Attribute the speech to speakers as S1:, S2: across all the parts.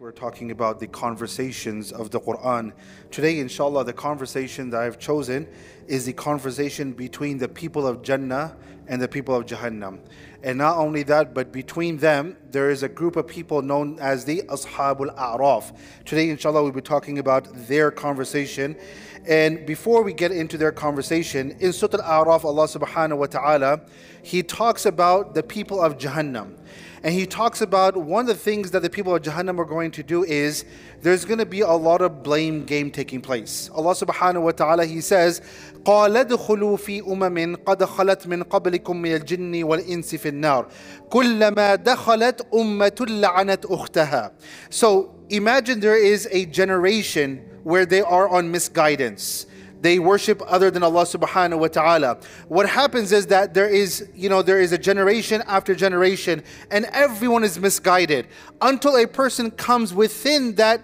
S1: We're talking about the conversations of the Quran. Today, inshallah, the conversation that I've chosen is the conversation between the people of Jannah and the people of Jahannam. And not only that, but between them, there is a group of people known as the Ashab al-A'raf. Today, inshallah, we'll be talking about their conversation. And before we get into their conversation, in Surah Al-A'raf, Allah subhanahu wa ta'ala, He talks about the people of Jahannam. And He talks about one of the things that the people of Jahannam are going to do is there's going to be a lot of blame game taking place. Allah subhanahu wa ta'ala, He says, قَالَ ادْخُلُوا فِي أُمَمٍ قَدْ خَلَتْ مِنْ قَبْلِكُم مِّنَ الْجِنِّ وَالْإِنسِ فِي النَّارِ كُلَّمَا دَخَلَتْ أُمَّةٌ لَعَنَتْ أُخْتَهَا. So imagine there is a generation where they are on misguidance. They worship other than Allah subhanahu wa ta'ala. What happens is that there is a generation after generation and everyone is misguided until a person comes within that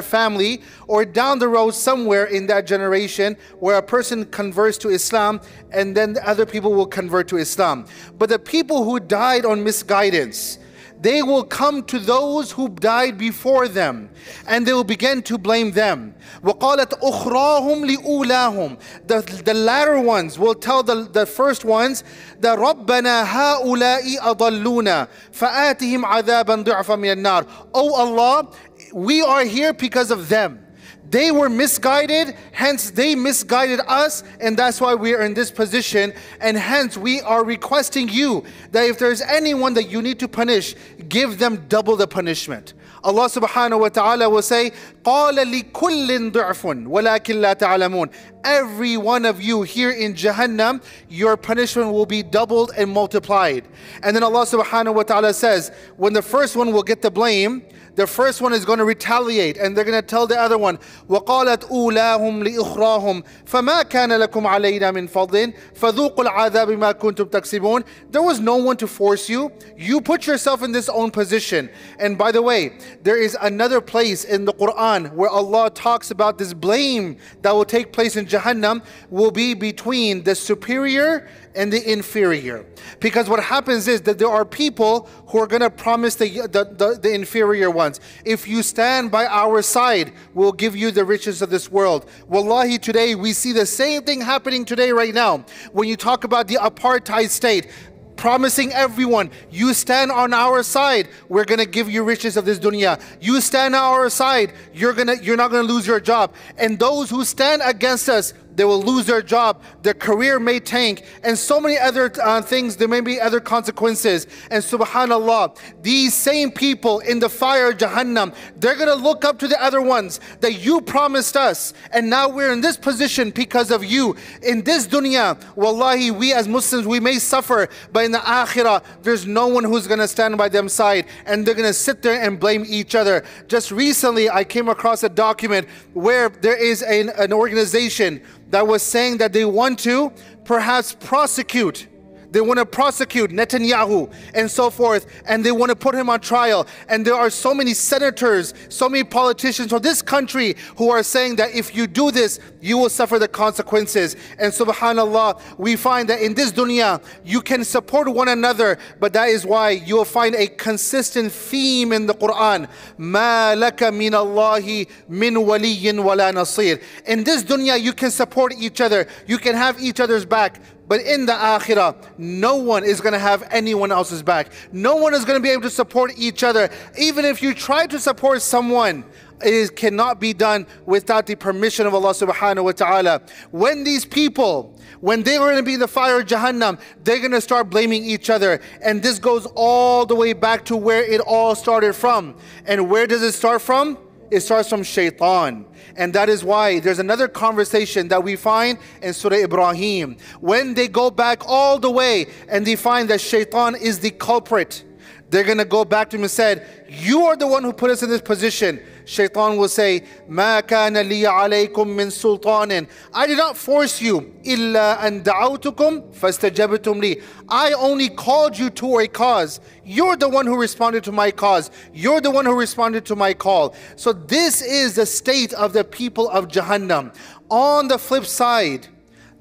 S1: family or down the road somewhere in that generation where a person converts to Islam and then the other people will convert to Islam. But the people who died on misguidance, they will come to those who died before them and they will begin to blame them. وَقَالَتْ أُخْرَاهُمْ لِأُولَاهُمْ. The latter ones will tell the first ones that رَبَّنَا هَؤُلَاءِ أَضَلُّونَا فَآتِهِمْ عَذَابًا ضِعْفًا مِنَ النَّارِ. Oh Allah, we are here because of them. They were misguided, hence they misguided us, and that's why we are in this position. And hence we are requesting you that if there's anyone that you need to punish, give them double the punishment. Allah subhanahu wa ta'ala will say, قَالَ لِكُلٍّ ضِعْفٌ وَلَكِنْ لَا تَعْلَمُونَ. Every one of you here in Jahannam, your punishment will be doubled and multiplied. And then Allah subhanahu wa ta'ala says, when the first one will get the blame, the first one is going to retaliate and they're going to tell the other one, وَقَالَتْ أُولَاهُمْ لِإُخْرَاهُمْ فَمَا كَانَ لَكُمْ عَلَيْنَا مِنْ فَضْلٍ فَذُوقُوا الْعَذَابِ مَا كُنْتُمْ تَكْسِبُونَ. There was no one to force you. You put yourself in this own position. And by the way, there is another place in the Quran where Allah talks about this blame that will take place in Jahannam will be between the superior and the inferior. Because what happens is that there are people who are going to promise the inferior ones, if you stand by our side, we'll give you the riches of this world. Wallahi, today we see the same thing happening today right now. When you talk about the apartheid state, promising everyone, you stand on our side, we're going to give you riches of this dunya. You stand on our side, you're not going to lose your job. And those who stand against us, they will lose their job, their career may tank, and so many other things, there may be other consequences. And subhanallah, these same people in the fire of Jahannam, they're going to look up to the other ones that you promised us, and now we're in this position because of you. In this dunya, wallahi, we as Muslims, we may suffer, but in the akhirah, there's no one who's going to stand by them side, and they're going to sit there and blame each other. Just recently, I came across a document where there is an organization that was saying that they want to perhaps prosecute. They want to prosecute Netanyahu and so forth, and they want to put him on trial. And there are so many senators, so many politicians from this country who are saying that if you do this, you will suffer the consequences. And subhanallah, we find that in this dunya, you can support one another, but that is why you will find a consistent theme in the Quran. مَا لَكَ مِنَ اللَّهِ مِنْ وَلِيٍّ وَلَا نَصِيرٍ. In this dunya, you can support each other. You can have each other's back. But in the akhirah, no one is going to have anyone else's back. No one is going to be able to support each other. Even if you try to support someone, it cannot be done without the permission of Allah subhanahu wa ta'ala. When these people, when they are going to be in the fire of Jahannam, they're going to start blaming each other. And this goes all the way back to where it all started from. And where does it start from? It starts from shaitan. And that is why there's another conversation that we find in Surah Ibrahim. When they go back all the way and they find that shaitan is the culprit, they're going to go back to him and said, you are the one who put us in this position. Shaitan will say, مَا كَانَ لِي عَلَيْكُم مِّن سُلْطَانٍ. I did not force you. إِلَّا أَن دَعَوْتُكُمْ فَاسْتَجَبْتُمْ لِي. I only called you to a cause. You're the one who responded to my cause. You're the one who responded to my call. So this is the state of the people of Jahannam. On the flip side,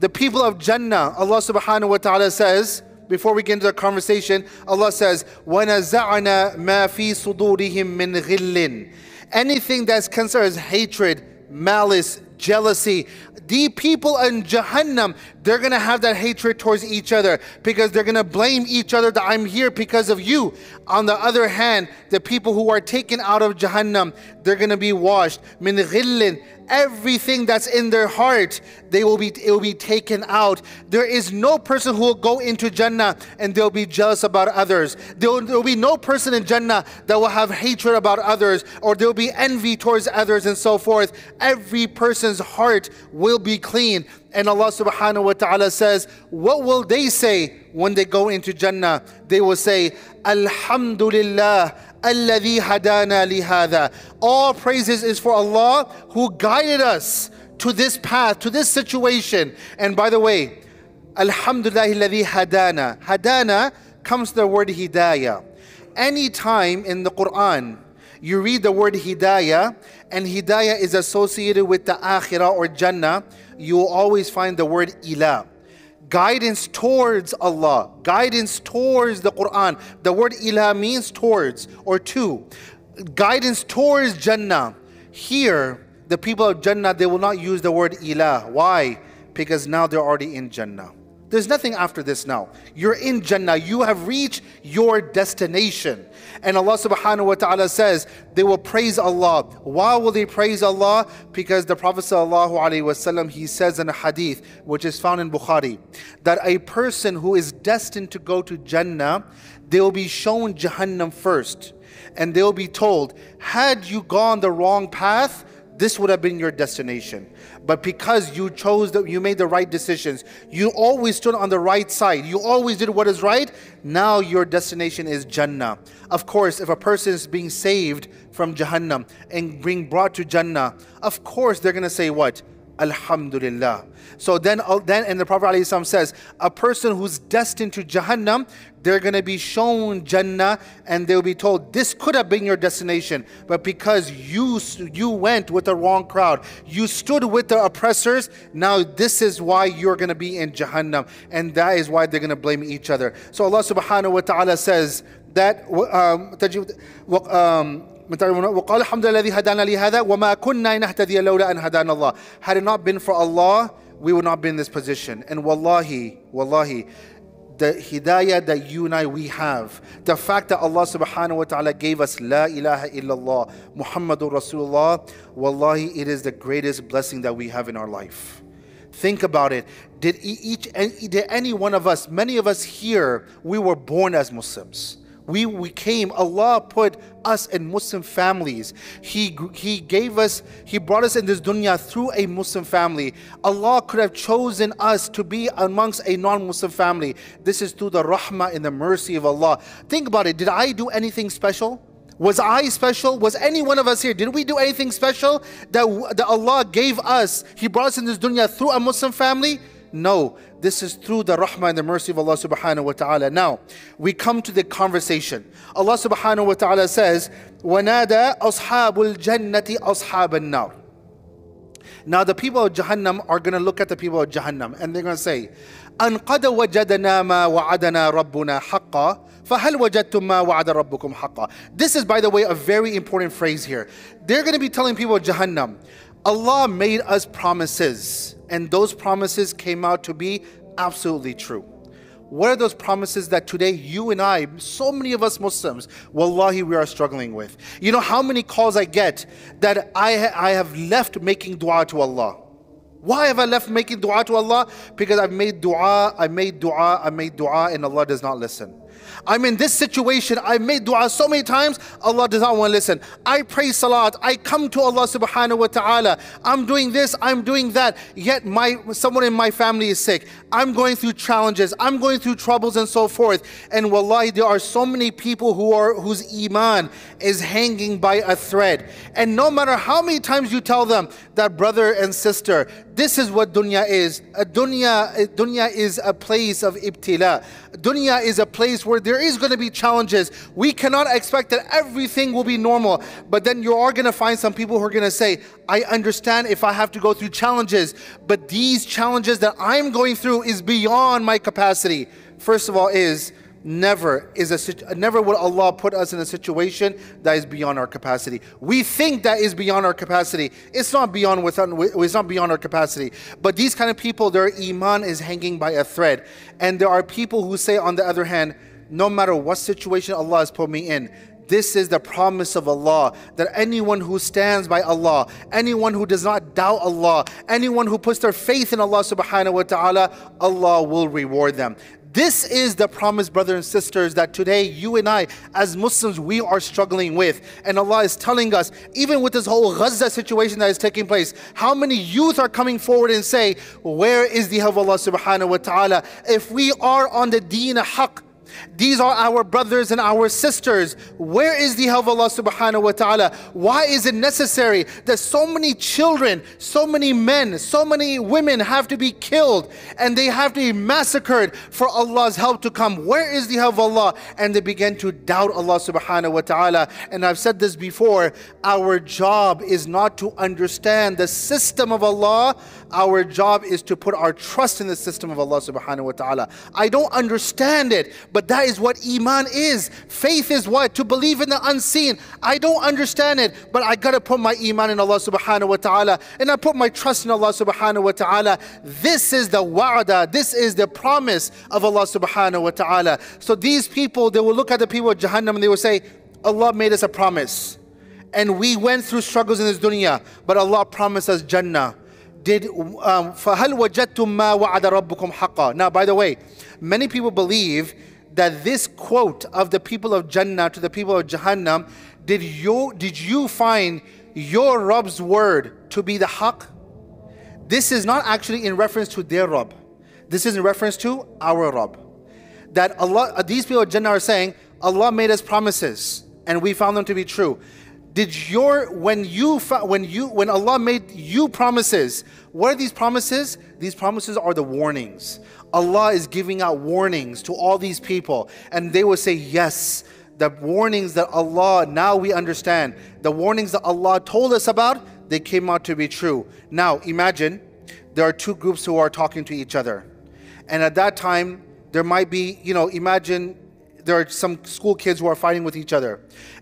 S1: the people of Jannah, Allah subhanahu wa ta'ala says, before we get into the conversation, Allah says, وَنَزَعْنَا مَا فِي صُدُورِهِم مِّنْ غِلٍّ. Anything that concerns hatred, malice, jealousy, the people in Jahannam, they're going to have that hatred towards each other because they're going to blame each other that I'm here because of you. On the other hand, the people who are taken out of Jahannam, they're going to be washed. Min ghillin, everything that's in their heart, it will be taken out. There is no person who will go into Jannah and they'll be jealous about others. There will be no person in Jannah that will have hatred about others, or there will be envy towards others and so forth. Every person's heart will be clean. And Allah subhanahu wa ta'ala says, what will they say when they go into Jannah? They will say, Alhamdulillah, alladhi hadana lihada. All praises is for Allah who guided us to this path, to this situation. And by the way, Alhamdulillah alladhi hadana. Hadana comes from the word hidayah. Anytime in the Quran you read the word hidayah, and hidayah is associated with the akhirah or Jannah, you will always find the word ilah. Guidance towards Allah, guidance towards the Quran. The word ilah means towards or to. Guidance towards Jannah. Here, the people of Jannah, they will not use the word ilah. Why? Because now they're already in Jannah. There's nothing after this now. You're in Jannah. You have reached your destination. And Allah subhanahu wa ta'ala says they will praise Allah. Why will they praise Allah? Because the Prophet sallallahu alaihi wasallam, he says in a hadith, which is found in Bukhari, that a person who is destined to go to Jannah, they will be shown Jahannam first. And they will be told, had you gone the wrong path, this would have been your destination. But because you you made the right decisions, you always stood on the right side, you always did what is right, now your destination is Jannah. Of course, if a person is being saved from Jahannam and being brought to Jannah, of course they're going to say what? Alhamdulillah. So then and the Prophet ﷺ says, a person who's destined to Jahannam, they're going to be shown Jannah and they'll be told, this could have been your destination, but because you went with the wrong crowd, you stood with the oppressors, now this is why you're going to be in Jahannam, and that is why they're going to blame each other. So Allah subhanahu wa ta'ala says that وقال الحمد لله الذي هدانا لهذا وما كنا نهتدي لولا أن هدانا الله. Had it not been for Allah, we would not be in this position. And wallahi, the hidayah that you and I we have, the fact that Allah subhanahu wa ta'ala gave us La ilaha illallah Muhammadur Rasulullah, wallahi, it is the greatest blessing that we have in our life. Think about it. Did any one of us, many of us here, we were born as Muslims. We came, Allah put us in Muslim families. He brought us in this dunya through a Muslim family. Allah could have chosen us to be amongst a non-Muslim family. This is through the rahmah and the mercy of Allah. Think about it. Did I do anything special? Was I special? Was any one of us here? Did we do anything special that Allah gave us? He brought us in this dunya through a Muslim family? No, this is through the rahmah and the mercy of Allah subhanahu wa ta'ala. Now, we come to the conversation. Allah subhanahu wa ta'ala says, وَنَادَى أَصْحَابُ الْجَنَّةِ أَصْحَابَ النَّارِ. Now the people of Jahannam are going to look at the people of Jahannam and they're going to say, أَنْ قَدْ وَجَدَنَا مَا وَعَدَنَا رَبُّنَا حَقًّا فَهَلْ وَجَدْتُم مَا وَعَدَ رَبُّكُمْ حَقًّا. This is, by the way, a very important phrase here. They're going to be telling people of Jahannam, Allah made us promises, and those promises came out to be absolutely true. What are those promises that today you and I, so many of us Muslims, wallahi, we are struggling with? You know how many calls I get that I have left making dua to Allah. Why have I left making dua to Allah? Because I've made dua, and Allah does not listen. I'm in this situation, I made dua so many times, Allah does not want to listen. I pray salat, I come to Allah subhanahu wa ta'ala, I'm doing this, I'm doing that, yet someone in my family is sick. I'm going through challenges, I'm going through troubles and so forth. And wallahi, there are so many people whose iman is hanging by a thread. And no matter how many times you tell them that, brother and sister, this is what dunya is. Dunya is a place of ibtila. Dunya is a place where there is going to be challenges. We cannot expect that everything will be normal. But then you are going to find some people who are going to say, I understand if I have to go through challenges, but these challenges that I'm going through is beyond my capacity. first of all, is never will Allah put us in a situation that is beyond our capacity. We think that is beyond our capacity. It's not beyond our capacity. But these kind of people, their iman is hanging by a thread. And there are people who say, on the other hand, no matter what situation Allah has put me in, this is the promise of Allah, that anyone who stands by Allah, anyone who does not doubt Allah, anyone who puts their faith in Allah subhanahu wa ta'ala, Allah will reward them. This is the promise, brothers and sisters, that today you and I as Muslims, we are struggling with. And Allah is telling us, even with this whole Gaza situation that is taking place, how many youth are coming forward and say, where is the help of Allah subhanahu wa ta'ala? If we are on the deen haqq, these are our brothers and our sisters. Where is the help of Allah subhanahu wa ta'ala? Why is it necessary that so many children, so many men, so many women have to be killed and they have to be massacred for Allah's help to come? Where is the help of Allah? And they began to doubt Allah subhanahu wa ta'ala. And I've said this before, our job is not to understand the system of Allah. Our job is to put our trust in the system of Allah subhanahu wa ta'ala. I don't understand it, but that is what Iman is. Faith is what? To believe in the unseen. I don't understand it, but I gotta put my Iman in Allah subhanahu wa ta'ala, and I put my trust in Allah subhanahu wa ta'ala. This is the wa'ada, this is the promise of Allah subhanahu wa ta'ala. So these people, they will look at the people of Jahannam and they will say, Allah made us a promise, and we went through struggles in this dunya, but Allah promised us Jannah. فَهَلْ وَجَدْتُمْ مَا وَعَدَ رَبُّكُمْ حَقًّا. Now, by the way, many people believe that this quote of the people of Jannah to the people of Jahannam, did you find your Rabb's word to be the haqq? This is not actually in reference to their Rabb. This is in reference to our Rabb. That Allah, these people of Jannah are saying, Allah made us promises and we found them to be true. When Allah made you promises, what are these promises? These promises are the warnings. Allah is giving out warnings to all these people, and they will say, yes, the warnings that Allah, now we understand, the warnings that Allah told us about, they came out to be true. Now imagine there are two groups who are talking to each other, and at that time there might be, imagine there are some school kids who are fighting with each other,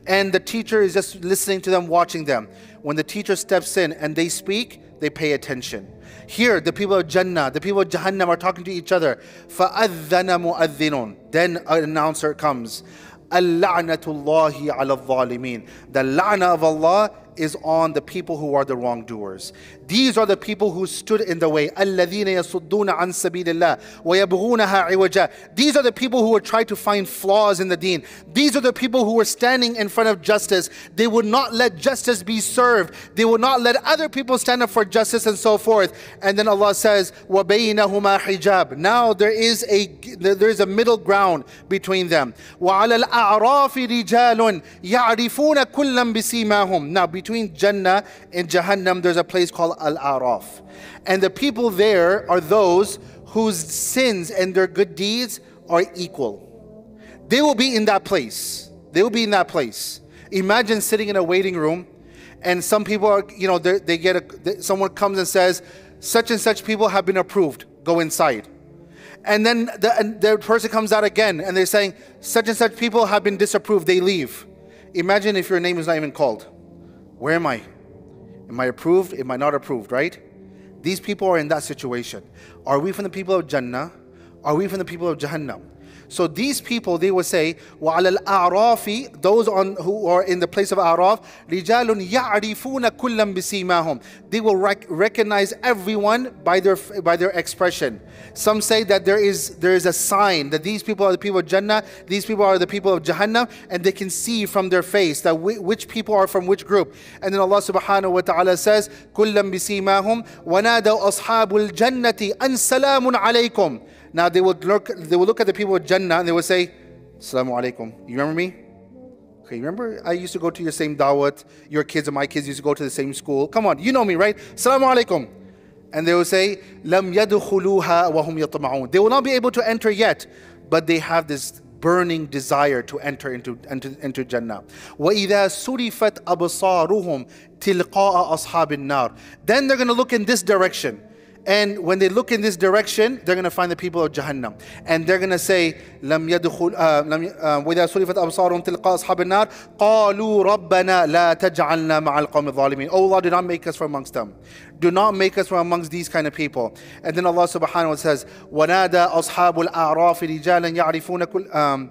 S1: and the teacher is just listening to them, watching them. When the teacher steps in and they speak, they pay attention. Here, the people of Jannah, the people of Jahannam are talking to each other. فَأَذَّنَ مُؤَذِّنٌ. Then an announcer comes. اللعنة الله على الظالمين. The la'na of Allah is on the people who are the wrongdoers. These are the people who stood in the way. الذين يصدون عن سبيل الله ويبغونها عوجا. These are the people who would try to find flaws in the deen. These are the people who were standing in front of justice. They would not let justice be served. They would not let other people stand up for justice and so forth. And then Allah says, وَبَيْنَهُمَا حِجَابٌ. Now there is a middle ground between them. وَعَلَى الْأَعْرَافِ رِجَالٌ يَعْرِفُونَ كُلًّا بِسِيمَاهُم. Now between Jannah and Jahannam, there's a place called Al-A'raf. And the people there are those whose sins and their good deeds are equal. They will be in that place. They will be in that place. Imagine sitting in a waiting room, and some people are, someone comes and says, such and such people have been approved. Go inside. And then the person comes out again, and they're saying, such and such people have been disapproved. They leave. Imagine if your name is not even called. Where am I? Am I approved? Am I not approved, right? These people are in that situation. Are we from the people of Jannah? Are we from the people of Jahannam? So these people, they will say, وَعَلَى الْأَعْرَافِ, those who are in the place of A'raf, رِجَالٌ يَعْرِفُونَ كُلًّا بِسِيمَاهُم. They will recognize everyone by their expression. Some say that there is a sign that these people are the people of Jannah, these people are the people of Jahannam, and they can see from their face that which people are from which group. And then Allah subhanahu wa ta'ala says, كُلًّا بِسِيمَاهُم وَنَادَوْا أَصْحَابُ الْجَنَّةِ أَنْ سَلَامٌ عَلَيْكُمْ. Now they will look at the people of Jannah and they will say, Assalamu alaikum. You remember me? Okay, remember I used to go to your same dawat, your kids and my kids used to go to the same school. Come on, you know me, right? Assalamu alaikum. And they will say, Lam yadkhuluha wa hum yatma'un. They will not be able to enter yet, but they have this burning desire to enter into Jannah. وَإِذَا سُرِفَتْ أَبْصَارُهُمْ تِلْقَاءَ أَصْحَابِ النَّارِ. Then they're going to look in this direction. And when they look in this direction, they're going to find the people of Jahannam. And they're going to say, لَمْ يَدْخُلْ وَإِذَا صُرِفَتْ أَبْصَارُهُمْ تِلْقَاءَ أَصْحَابِ النَّارِ قَالُوا رَبَّنَا لَا تَجْعَلْنَا مَعَ الْقَوْمِ الظَّالِمِينَ. Oh Allah, do not make us from amongst them. Do not make us from amongst these kind of people. And then Allah subhanahu wa ta'ala says, وَنَادَى أَصْحَابُ الْأَعْرَافِ رِجَالًا يَعْرِفُونَ كُلَّ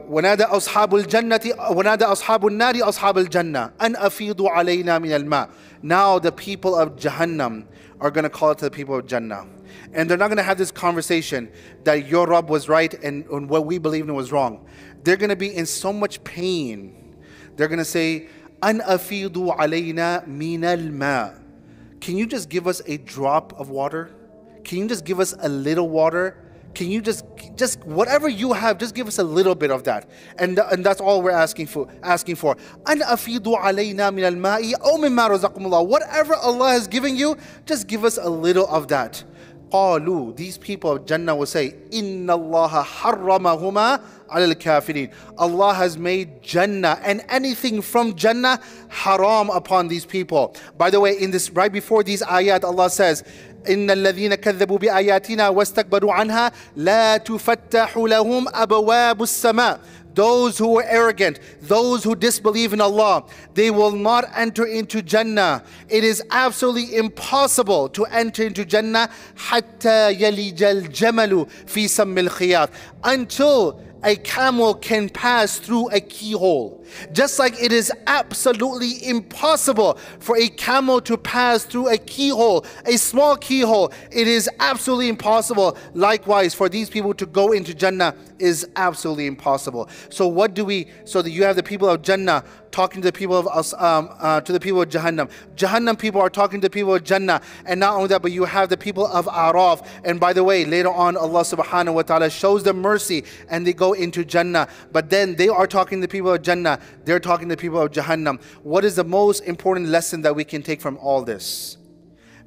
S1: ونادى أصحاب الجنة ونادى أصحاب النار أصحاب الجنة أن أفيضوا علينا من الماء. Now the people of Jahannam are going to call it to the people of Jannah. And they're not going to have this conversation that your Rabb was right and what we believed in was wrong. They're going to be in so much pain. They're going to say, أن أفيضوا علينا من الماء. Can you just give us a drop of water? Can you just give us a little water? Can you just whatever you have, just give us a little bit of that. And that's all we're asking for. أَنْ أَفِيضُوا عَلَيْنَا مِنَ الْمَاءِ أَوْ مِمَّا رَزَقَكُمُ اللَّهُ. Whatever Allah has given you, just give us a little of that. قَالُوا, these people of Jannah will say, إِنَّ اللَّهَ حَرَّمَهُمَا عَلَى الْكَافِرِينَ. Allah has made Jannah and anything from Jannah haram upon these people. By the way, in this right before these ayat, Allah says, إن الذين كذبوا بآياتنا واستكبروا عنها لا تفتح لهم أبواب السماء. Those who were arrogant, those who disbelieve in Allah, they will not enter into Jannah. It is absolutely impossible to enter into Jannah حتى يلج الجمل في سم الخياط, until a camel can pass through a keyhole. Just like it is absolutely impossible for a camel to pass through a keyhole, a small keyhole, it is absolutely impossible. Likewise, for these people to go into Jannah is absolutely impossible. So what do we? So that you have the people of Jannah talking to the people of Jahannam. Jahannam people are talking to the people of Jannah, and not only that, but you have the people of Araf. And by the way, later on, Allah subhanahu wa ta'ala shows them mercy, and they go into Jannah. But then they are talking to the people of Jannah. They're talking to the people of Jahannam. What is the most important lesson that we can take from all this?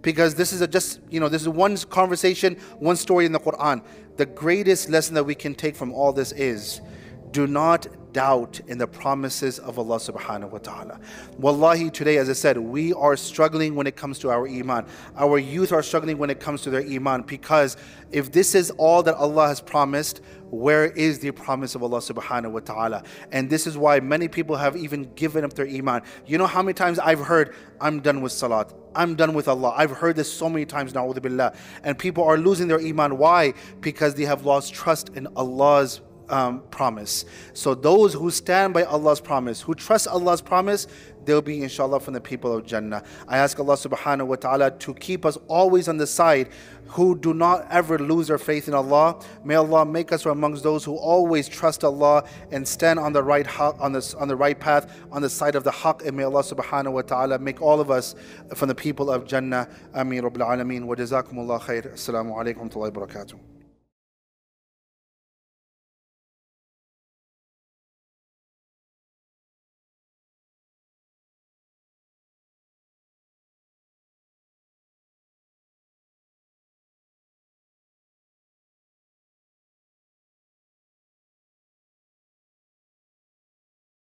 S1: Because this is this is one conversation, one story in the Quran. The greatest lesson that we can take from all this is, do not doubt in the promises of Allah subhanahu wa ta'ala. Wallahi, today, as I said, we are struggling when it comes to our iman. Our youth are struggling when it comes to their iman, because if this is all that Allah has promised, where is the promise of Allah subhanahu wa ta'ala? And this is why many people have even given up their iman. You know how many times I've heard, I'm done with salat, I'm done with Allah. I've heard this so many times, na'udhu billah. And people are losing their iman. Why? Because they have lost trust in Allah's promise. So those who stand by Allah's promise, who trust Allah's promise, they'll be inshallah from the people of Jannah. I ask Allah subhanahu wa ta'ala to keep us always on the side who do not ever lose their faith in Allah. May Allah make us from amongst those who always trust Allah and stand on the right on the right path, on the side of the haqq. And may Allah subhanahu wa ta'ala make all of us from the people of Jannah. Ameen Rabbil Alameen. Wa jazakumullah khair. Assalamu alaikum wa rahmatullahi wa barakatuh.